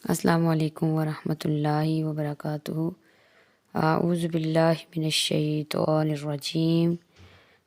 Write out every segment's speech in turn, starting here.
السلام علیکم ورحمۃ اللہ وبرکاتہ۔ اعوذ باللہ من الشیطان الرجیم،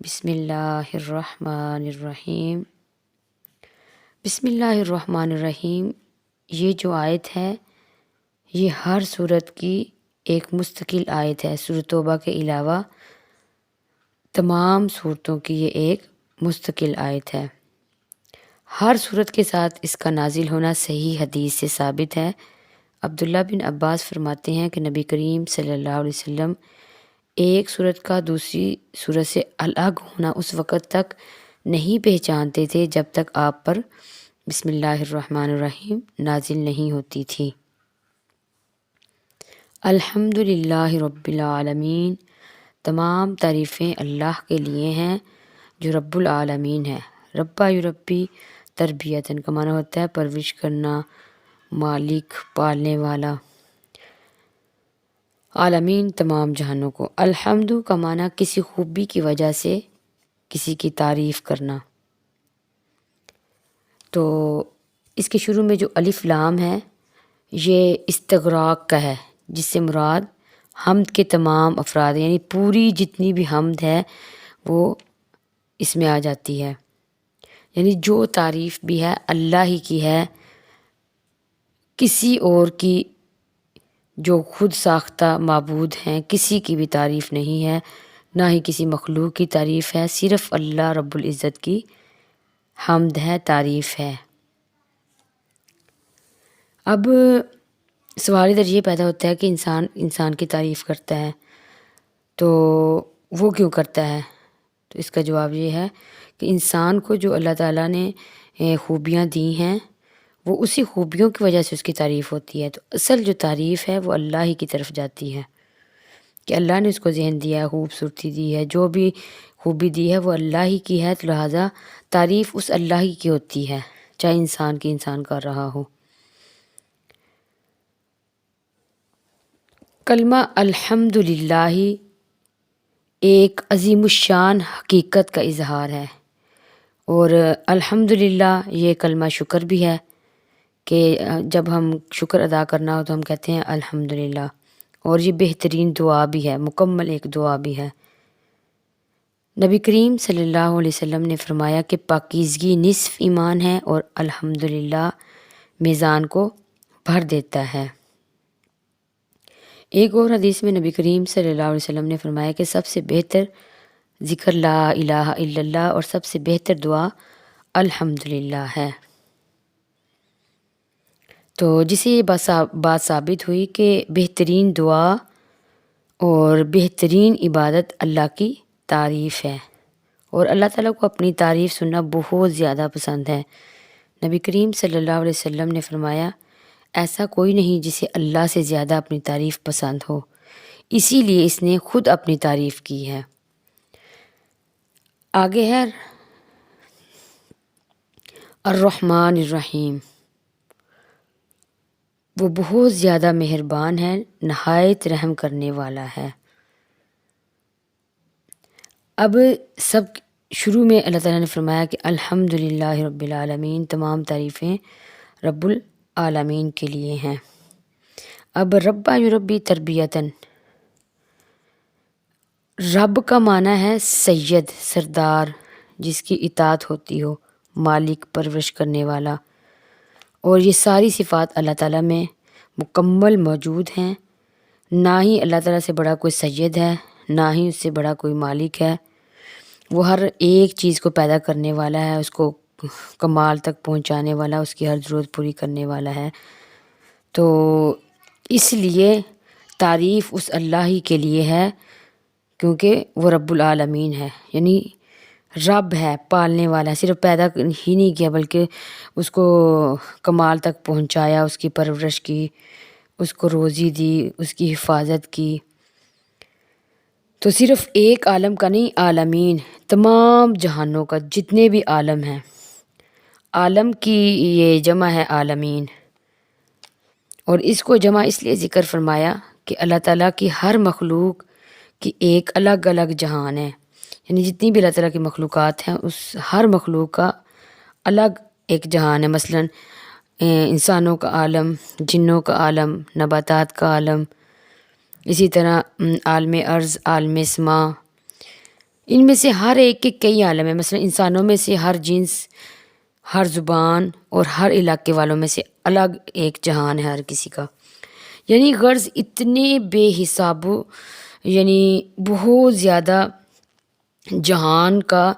بسم اللہ الرحمن الرحیم۔ بسم اللہ الرحمن الرحیم، یہ جو آیت ہے یہ ہر سورت کی ایک مستقل آیت ہے۔ سورۃ توبہ کے علاوہ تمام سورتوں کی یہ ایک مستقل آیت ہے۔ ہر صورت کے ساتھ اس کا نازل ہونا صحیح حدیث سے ثابت ہے۔ عبداللہ بن عباس فرماتے ہیں کہ نبی کریم صلی اللہ علیہ وسلم ایک صورت کا دوسری صورت سے الگ ہونا اس وقت تک نہیں پہچانتے تھے جب تک آپ پر بسم اللہ الرحمن الرحیم نازل نہیں ہوتی تھی۔ الحمد للہ رب العالمین، تمام تعریفیں اللہ کے لیے ہیں جو رب العالمین ہے۔ ربا یربی تربیتاً کا معنی ہوتا ہے پرورش کرنا، مالک، پالنے والا۔ عالمین تمام جہانوں کو۔ الحمد کا معنی کسی خوبی کی وجہ سے کسی کی تعریف کرنا۔ تو اس کے شروع میں جو الف لام ہے یہ استغراق کا ہے، جس سے مراد حمد کے تمام افراد، یعنی پوری جتنی بھی حمد ہے وہ اس میں آ جاتی ہے۔ یعنی جو تعریف بھی ہے اللہ ہی کی ہے، کسی اور کی جو خود ساختہ معبود ہیں کسی کی بھی تعریف نہیں ہے، نہ ہی کسی مخلوق کی تعریف ہے، صرف اللہ رب العزت کی حمد ہے، تعریف ہے۔ اب سوال ادھر یہ پیدا ہوتا ہے کہ انسان کی تعریف کرتا ہے تو وہ کیوں کرتا ہے؟ تو اس کا جواب یہ ہے کہ انسان کو جو اللہ تعالیٰ نے خوبیاں دی ہیں وہ اسی خوبیوں کی وجہ سے اس کی تعریف ہوتی ہے۔ تو اصل جو تعریف ہے وہ اللہ ہی کی طرف جاتی ہے کہ اللہ نے اس کو ذہن دیا ہے، خوبصورتی دی ہے، جو بھی خوبی دی ہے وہ اللہ ہی کی ہے، تو لہٰذا تعریف اس اللہ ہی کی ہوتی ہے، چاہے انسان کر رہا ہو۔ کلمہ الحمد للہ ایک عظیم الشان حقیقت کا اظہار ہے، اور الحمد للہ یہ کلمہ شکر بھی ہے کہ جب ہم شکر ادا کرنا ہو تو ہم کہتے ہیں الحمد للہ، اور یہ بہترین دعا بھی ہے، مکمل ایک دعا بھی ہے۔ نبی کریم صلی اللہ علیہ وسلم نے فرمایا کہ پاکیزگی نصف ایمان ہے اور الحمد للہ میزان کو بھر دیتا ہے۔ ایک اور حدیث میں نبی کریم صلی اللہ علیہ وسلم نے فرمایا کہ سب سے بہتر ذکر لا الہ الا اللہ اور سب سے بہتر دعا الحمد للہ ہے۔ تو جسے یہ بات ثابت ہوئی کہ بہترین دعا اور بہترین عبادت اللہ کی تعریف ہے، اور اللہ تعالیٰ کو اپنی تعریف سننا بہت زیادہ پسند ہے۔ نبی کریم صلی اللہ علیہ وسلم نے فرمایا ایسا کوئی نہیں جسے اللہ سے زیادہ اپنی تعریف پسند ہو، اسی لیے اس نے خود اپنی تعریف کی ہے۔ آگے ہے الرحمن الرحیم، وہ بہت زیادہ مہربان ہے، نہایت رحم کرنے والا ہے۔ اب سب شروع میں اللہ تعالیٰ نے فرمایا کہ الحمد للہ رب العالمین، تمام تعریفیں رب العالمین کے لیے ہیں۔ اب ربا یربی تربیتاً، رب کا معنی ہے سید، سردار، جس کی اطاعت ہوتی ہو، مالک، پرورش کرنے والا، اور یہ ساری صفات اللہ تعالیٰ میں مکمل موجود ہیں۔ نہ ہی اللہ تعالیٰ سے بڑا کوئی سید ہے، نہ ہی اس سے بڑا کوئی مالک ہے۔ وہ ہر ایک چیز کو پیدا کرنے والا ہے، اس کو کمال تک پہنچانے والا، اس کی ہر ضرورت پوری کرنے والا ہے۔ تو اس لیے تعریف اس اللہ ہی کے لیے ہے کیونکہ وہ رب العالمین ہے، یعنی رب ہے، پالنے والا ہے، صرف پیدا ہی نہیں کیا بلکہ اس کو کمال تک پہنچایا، اس کی پرورش کی، اس کو روزی دی، اس کی حفاظت کی۔ تو صرف ایک عالم کا نہیں، عالمین، تمام جہانوں کا، جتنے بھی عالم ہیں، عالم کی یہ جمع ہے عالمین، اور اس کو جمع اس لیے ذکر فرمایا کہ اللہ تعالیٰ کی ہر مخلوق کی ایک الگ الگ جہان ہے، یعنی جتنی بھی اللہ تعالیٰ کی مخلوقات ہیں اس ہر مخلوق کا الگ ایک جہان ہے۔ مثلاً انسانوں کا عالم، جنوں کا عالم، نباتات کا عالم، اسی طرح عالم ارض، عالم سما، ان میں سے ہر ایک کے کئی عالم ہیں۔ مثلا انسانوں میں سے ہر جنس، ہر زبان اور ہر علاقے والوں میں سے الگ ایک جہان ہے ہر کسی کا، یعنی غرض اتنے بے حساب یعنی بہت زیادہ جہان کا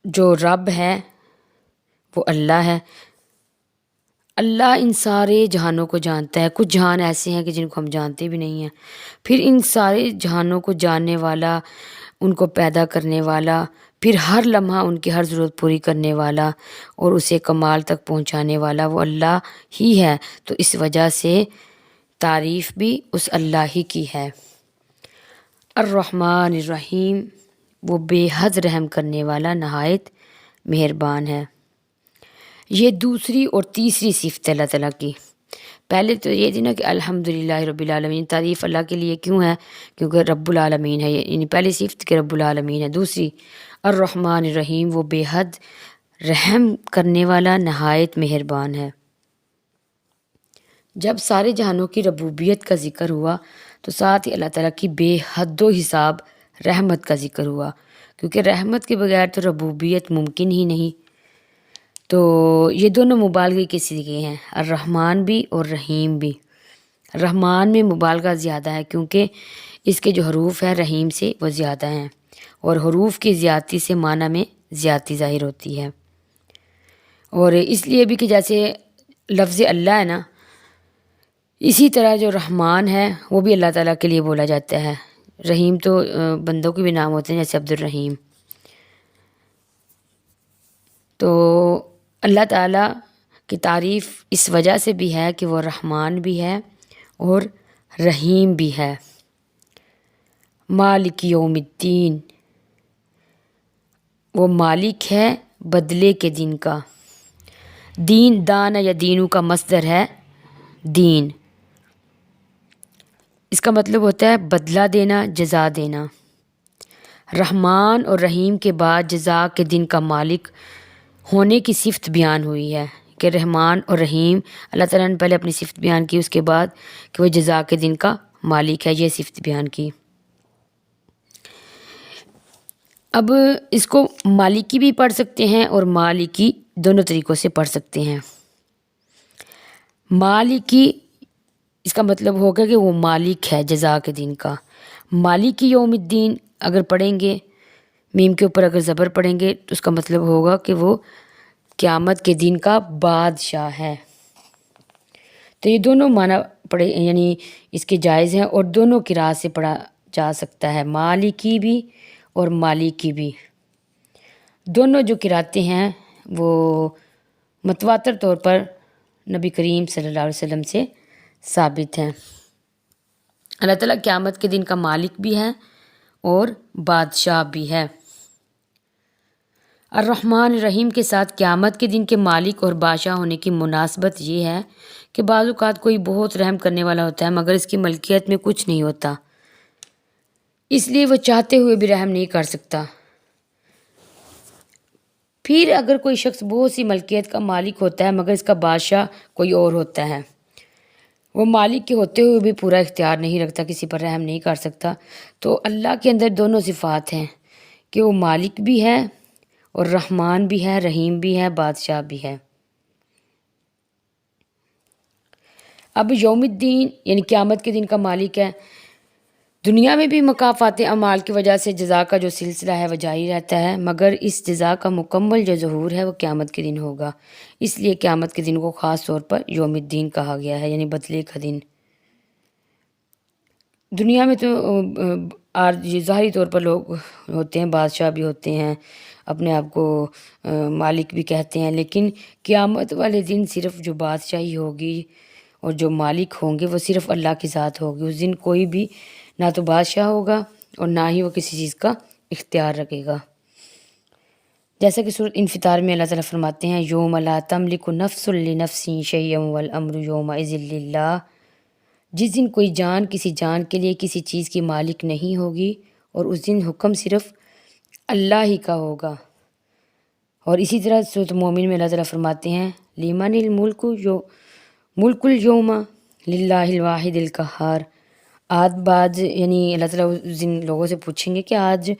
جو رب ہے وہ اللہ ہے۔ اللہ ان سارے جہانوں کو جانتا ہے۔ کچھ جہان ایسے ہیں کہ جن کو ہم جانتے بھی نہیں ہیں۔ پھر ان سارے جہانوں کو جاننے والا، ان کو پیدا کرنے والا، پھر ہر لمحہ ان کی ہر ضرورت پوری کرنے والا اور اسے کمال تک پہنچانے والا وہ اللہ ہی ہے۔ تو اس وجہ سے تعریف بھی اس اللہ ہی کی ہے۔ الرحمن الرحیم، وہ بے حد رحم کرنے والا نہایت مہربان ہے۔ یہ دوسری اور تیسری صفت اللہ تعالیٰ کی۔ پہلے تو یہ تھی نا کہ الحمدللہ رب العالمین، تعریف اللہ کے لیے کیوں ہے؟ کیونکہ رب العالمین ہے، یعنی پہلی صفت کہ رب العالمین ہے۔ دوسری الرحمن الرحیم، وہ بے حد رحم کرنے والا نہایت مہربان ہے۔ جب سارے جہانوں کی ربوبیت کا ذکر ہوا تو ساتھ ہی اللہ تعالیٰ کی بے حد و حساب رحمت کا ذکر ہوا، کیونکہ رحمت کے بغیر تو ربوبیت ممکن ہی نہیں۔ تو یہ دونوں مبالغے کے صیغے ہیں، الرحمن بھی اور رحیم بھی۔ رحمان میں مبالغہ زیادہ ہے کیونکہ اس کے جو حروف ہیں رحیم سے وہ زیادہ ہیں، اور حروف کی زیادتی سے معنی میں زیادتی ظاہر ہوتی ہے۔ اور اس لیے بھی کہ جیسے لفظ اللہ ہے نا، اسی طرح جو رحمان ہے وہ بھی اللہ تعالیٰ کے لیے بولا جاتا ہے۔ رحیم تو بندوں کے بھی نام ہوتے ہیں، جیسے عبد الرحیم۔ تو اللہ تعالیٰ کی تعریف اس وجہ سے بھی ہے کہ وہ رحمان بھی ہے اور رحیم بھی ہے۔ مالک یوم الدین، وہ مالک ہے بدلے کے دن کا۔ دین، دان یا دینو کا مصدر ہے دین، اس کا مطلب ہوتا ہے بدلہ دینا، جزا دینا۔ رحمان اور رحیم کے بعد جزا کے دن کا مالک ہونے کی صفت بیان ہوئی ہے کہ رحمان اور رحیم، اللہ تعالیٰ نے پہلے اپنی صفت بیان کی، اس کے بعد کہ وہ جزا کے دن کا مالک ہے، یہ صفت بیان کی۔ اب اس کو مالکی بھی پڑھ سکتے ہیں اور مالکی دونوں طریقوں سے پڑھ سکتے ہیں۔ مالکی اس کا مطلب ہوگا کہ وہ مالک ہے جزا کے دن کا۔ مالکی یوم الدین اگر پڑھیں گے، میم کے اوپر اگر زبر پڑھیں گے تو اس کا مطلب ہوگا کہ وہ قیامت کے دن کا بادشاہ ہے۔ تو یہ دونوں معنی پڑھے یعنی اس کے جائز ہیں، اور دونوں قراءت سے پڑھا جا سکتا ہے، مالکی بھی اور مالکی بھی۔ دونوں جو قراءتیں ہیں وہ متواتر طور پر نبی کریم صلی اللہ علیہ وسلم سے ثابت ہیں۔ اللہ تعالیٰ قیامت کے دن کا مالک بھی ہے اور بادشاہ بھی ہے۔ الرحمن الرحیم کے ساتھ قیامت کے دن کے مالک اور بادشاہ ہونے کی مناسبت یہ ہے کہ بعض اوقات کوئی بہت رحم کرنے والا ہوتا ہے مگر اس کی ملکیت میں کچھ نہیں ہوتا، اس لیے وہ چاہتے ہوئے بھی رحم نہیں کر سکتا۔ پھر اگر کوئی شخص بہت سی ملکیت کا مالک ہوتا ہے مگر اس کا بادشاہ کوئی اور ہوتا ہے، وہ مالک کے ہوتے ہوئے بھی پورا اختیار نہیں رکھتا، کسی پر رحم نہیں کر سکتا، تو اللہ کے اندر دونوں صفات ہیں کہ وہ مالک بھی ہے اور رحمان بھی ہے، رحیم بھی ہے، بادشاہ بھی ہے۔ اب یوم الدین یعنی قیامت کے دن کا مالک ہے۔ دنیا میں بھی مکافات اعمال کی وجہ سے جزا کا جو سلسلہ ہے وہ جاری رہتا ہے، مگر اس جزا کا مکمل جو ظہور ہے وہ قیامت کے دن ہوگا، اس لیے قیامت کے دن کو خاص طور پر یوم الدین کہا گیا ہے، یعنی بدلے کا دن۔ دنیا میں تو ظاہری طور پر لوگ ہوتے ہیں، بادشاہ بھی ہوتے ہیں، اپنے آپ کو مالک بھی کہتے ہیں، لیکن قیامت والے دن صرف جو بادشاہی ہوگی اور جو مالک ہوں گے وہ صرف اللہ کی ذات ہوگی۔ اس دن کوئی بھی نہ تو بادشاہ ہوگا اور نہ ہی وہ کسی چیز کا اختیار رکھے گا۔ جیسا کہ سورۃ انفطار میں اللہ تعالیٰ فرماتے ہیں یوم لا تملک نفس لنفس شیئا والامر یومئذ للہ، جس دن کوئی جان کسی جان کے لیے کسی چیز کی مالک نہیں ہوگی اور اس دن حکم صرف اللہ ہی کا ہوگا۔ اور اسی طرح سورۃ مومن میں اللہ تعالیٰ فرماتے ہیں لیمن ملک اليوم للہ الواحد القہار. آج بعد یعنی اللہ تعالیٰ اس دن لوگوں سے پوچھیں گے کہ آج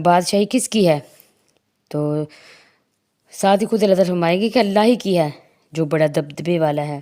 بادشاہی کس کی ہے، تو ساتھ ہی خود اللہ تعالیٰ فرمائے گی کہ اللہ ہی کی ہے جو بڑا دبدبے والا ہے.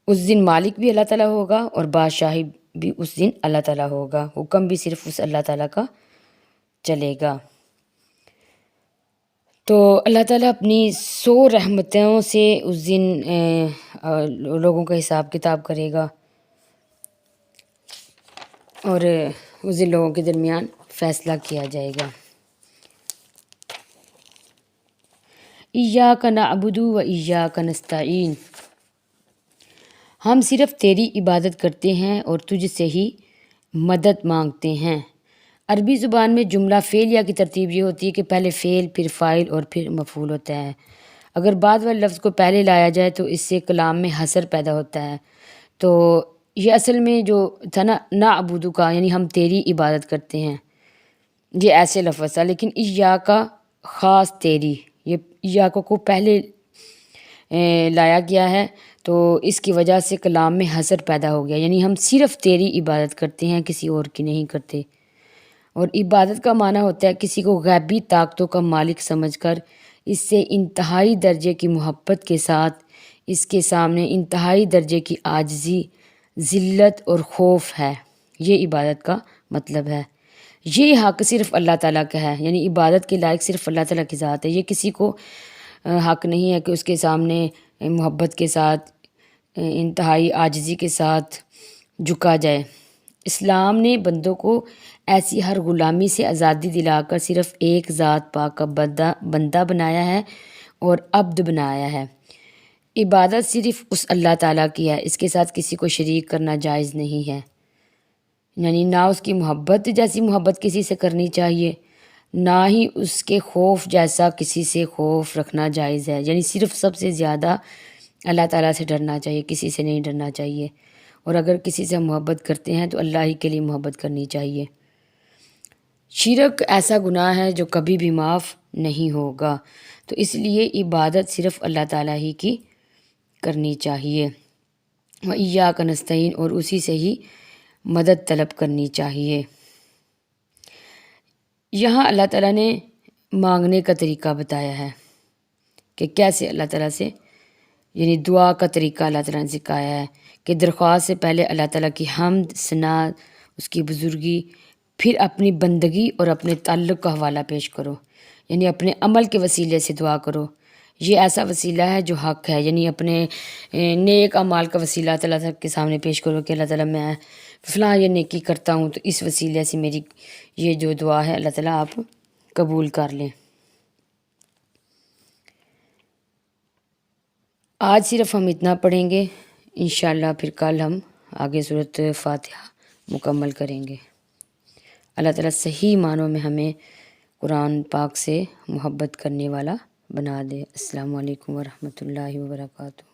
اس دن مالک بھی اللہ تعالیٰ ہوگا اور بادشاہی بھی اس دن اللہ تعالیٰ ہوگا، حکم بھی صرف اس اللہ تعالیٰ کا چلے گا. تو اللہ تعالیٰ اپنی 100 رحمتوں سے اس دن لوگوں کا حساب کتاب کرے گا اور اس دن لوگوں کے درمیان فیصلہ کیا جائے گا. ایاک نعبد و ایاک نستعین، ہم صرف تیری عبادت کرتے ہیں اور تجھ سے ہی مدد مانگتے ہیں. عربی زبان میں جملہ فعلیہ کی ترتیب یہ ہوتی ہے کہ پہلے فعل، پھر فاعل اور پھر مفعول ہوتا ہے. اگر بعد والے لفظ کو پہلے لایا جائے تو اس سے کلام میں حصر پیدا ہوتا ہے. تو یہ اصل میں جو تھا نا نعبد کا یعنی ہم تیری عبادت کرتے ہیں، یہ ایسے لفظ تھا، لیکن ایاک خاص تیری، یہ ایاک کو پہلے لایا گیا ہے تو اس کی وجہ سے کلام میں حصر پیدا ہو گیا، یعنی ہم صرف تیری عبادت کرتے ہیں، کسی اور کی نہیں کرتے. اور عبادت کا معنی ہوتا ہے کسی کو غیبی طاقتوں کا مالک سمجھ کر اس سے انتہائی درجے کی محبت کے ساتھ اس کے سامنے انتہائی درجے کی عاجزی، ذلت اور خوف ہے. یہ عبادت کا مطلب ہے. یہ حق صرف اللہ تعالیٰ کا ہے، یعنی عبادت کے لائق صرف اللہ تعالیٰ کی ذات ہے. یہ کسی کو حق نہیں ہے کہ اس کے سامنے محبت کے ساتھ انتہائی عاجزی کے ساتھ جھکا جائے. اسلام نے بندوں کو ایسی ہر غلامی سے آزادی دلا کر صرف ایک ذات پاک کا بندہ بنایا ہے اور عبد بنایا ہے. عبادت صرف اس اللہ تعالیٰ کی ہے، اس کے ساتھ کسی کو شریک کرنا جائز نہیں ہے. یعنی نہ اس کی محبت جیسی محبت کسی سے کرنی چاہیے، نہ ہی اس کے خوف جیسا کسی سے خوف رکھنا جائز ہے. یعنی صرف سب سے زیادہ اللہ تعالیٰ سے ڈرنا چاہیے، کسی سے نہیں ڈرنا چاہیے. اور اگر کسی سے محبت کرتے ہیں تو اللہ ہی کے لیے محبت کرنی چاہیے. شرک ایسا گناہ ہے جو کبھی بھی معاف نہیں ہوگا، تو اس لیے عبادت صرف اللہ تعالیٰ ہی کی کرنی چاہیے. وَإِيَّاكَ نَسْتَعِينُ، اور اسی سے ہی مدد طلب کرنی چاہیے. یہاں اللہ تعالیٰ نے مانگنے کا طریقہ بتایا ہے کہ کیسے اللہ تعالیٰ سے یعنی دعا کا طریقہ اللہ تعالیٰ نے سکھایا ہے کہ درخواست سے پہلے اللہ تعالیٰ کی حمد، ثنا، اس کی بزرگی، پھر اپنی بندگی اور اپنے تعلق کا حوالہ پیش کرو، یعنی اپنے عمل کے وسیلے سے دعا کرو. یہ ایسا وسیلہ ہے جو حق ہے، یعنی اپنے نیک اعمال کا وسیلہ اللہ تعالیٰ کے سامنے پیش کرو کہ اللہ تعالیٰ میں فلاں یہ نیکی کرتا ہوں، تو اس وسیلے سے میری یہ جو دعا ہے اللہ تعالیٰ آپ قبول کر لیں. آج صرف ہم اتنا پڑھیں گے، انشاءاللہ پھر کل ہم آگے سورۃ فاتحہ مکمل کریں گے. اللہ تعالیٰ صحیح معنوں میں ہمیں قرآن پاک سے محبت کرنے والا بنا دے. السلام علیکم ورحمۃ اللہ وبرکاتہ.